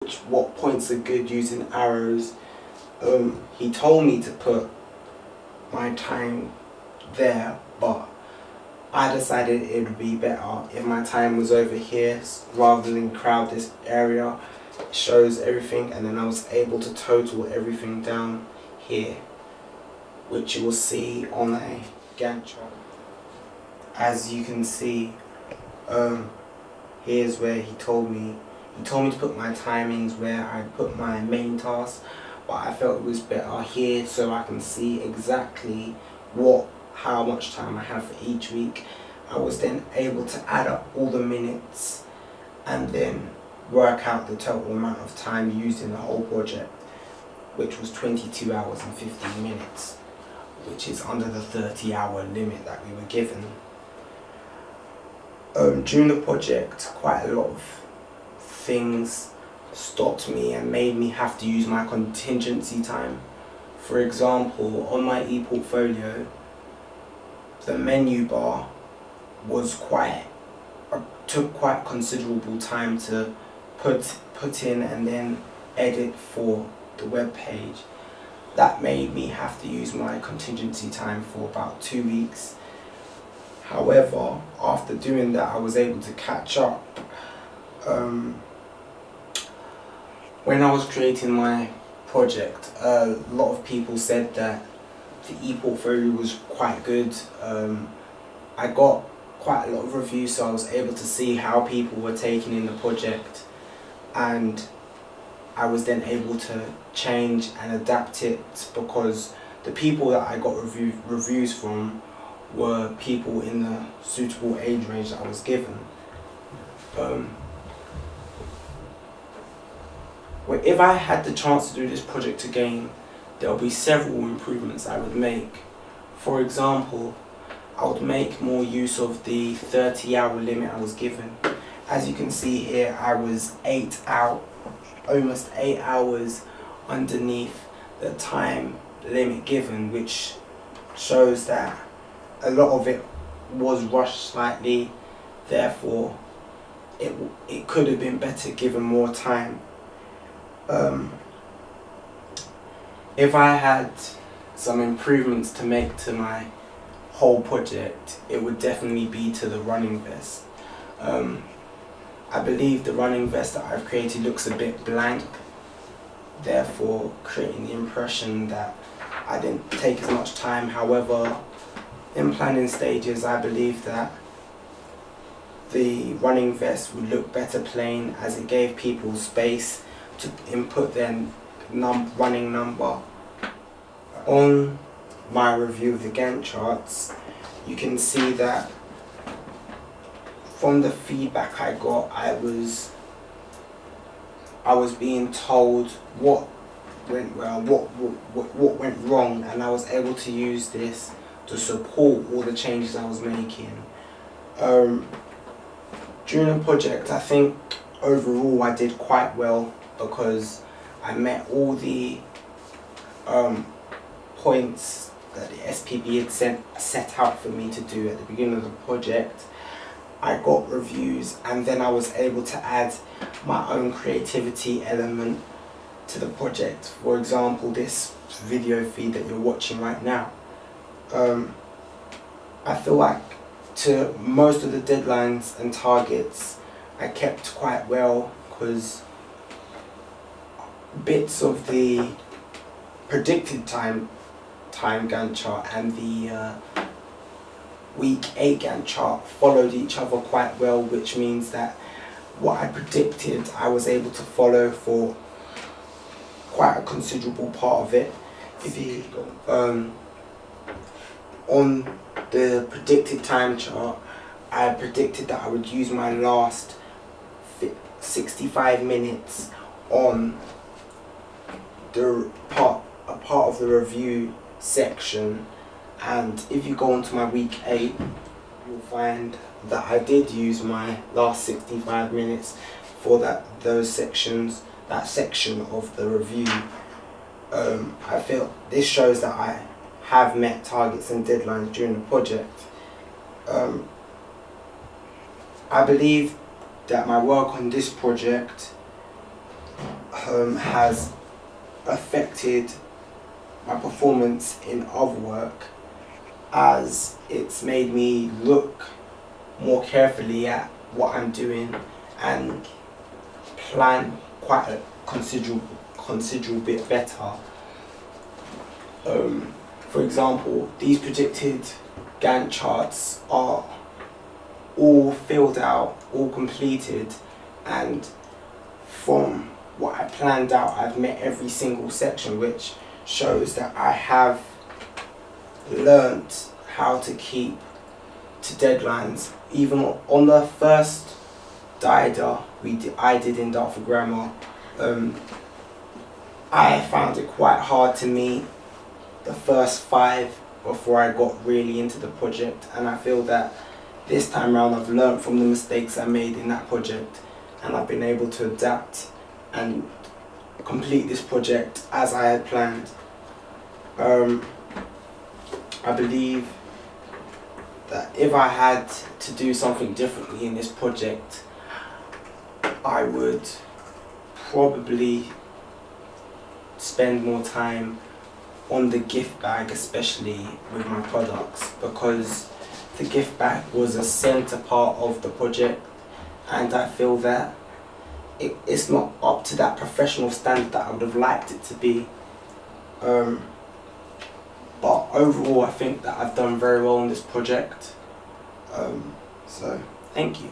what points are good using arrows. He told me to put my time there, but I decided it would be better if my time was over here rather than crowd this area. It shows everything, and then I was able to total everything down here, which you will see on a Gantt chart. As you can see, here's where he told me to put my timings where I put my main task, but I felt it was better here so I can see exactly how much time I have for each week. I was then able to add up all the minutes and then work out the total amount of time used in the whole project, which was 22 hours and 15 minutes, which is under the 30-hour limit that we were given. During the project, quite a lot of things stopped me and made me have to use my contingency time. For example, on my e-portfolio, the menu bar took quite considerable time to put in and then edit for the web page. That made me have to use my contingency time for about 2 weeks. However, after doing that, I was able to catch up. When I was creating my project, a lot of people said that the e-portfolio was quite good. I got quite a lot of reviews, so I was able to see how people were taking in the project, and I was then able to change and adapt it because the people that I got reviews from were people in the suitable age range that I was given. If I had the chance to do this project again, there will be several improvements I would make. For example, I would make more use of the 30-hour limit I was given. As you can see here, I was almost 8 hours underneath the time limit given, which shows that a lot of it was rushed slightly. Therefore, it could have been better given more time. If I had some improvements to make to my whole project, it would definitely be to the running vest. I believe the running vest that I've created looks a bit blank, therefore creating the impression that I didn't take as much time. However, in planning stages, I believe that the running vest would look better plain, as it gave people space to input their running number. On my review of the Gantt charts, you can see that from the feedback I got, I was being told what went well, what went wrong, and I was able to use this to support all the changes I was making. During the project, I think overall I did quite well because I met all the points that the SPB had set out for me to do at the beginning of the project. I got reviews, and then I was able to add my own creativity element to the project. For example, this video feed that you're watching right now. I feel like to most of the deadlines and targets I kept quite well, because bits of the predicted time Gantt chart and the week 8 Gantt chart followed each other quite well, which means that what I predicted I was able to follow for quite a considerable part of it. On the predicted time chart, I predicted that I would use my last 65 minutes on a part of the review section, and if you go onto my week 8, you'll find that I did use my last 65 minutes for that section of the review. I feel this shows that I have met targets and deadlines during the project. I believe that my work on this project has affected my performance in other work, as it's made me look more carefully at what I'm doing and plan quite a considerable bit better. For example, these predicted Gantt charts are all filled out, all completed, and from what I planned out, I've met every single section, which shows that I have learnt how to keep to deadlines. Even on the first DIDA I did in Dartford Grammar, I found it quite hard to meet the first 5 before I got really into the project, and I feel that this time around I've learnt from the mistakes I made in that project, and I've been able to adapt and complete this project as I had planned. I believe that if I had to do something differently in this project, I would probably spend more time on the gift bag, especially with my products, because the gift bag was a centre part of the project, and I feel that it's not up to that professional standard that I would have liked it to be. But overall I think that I've done very well on this project. So thank you.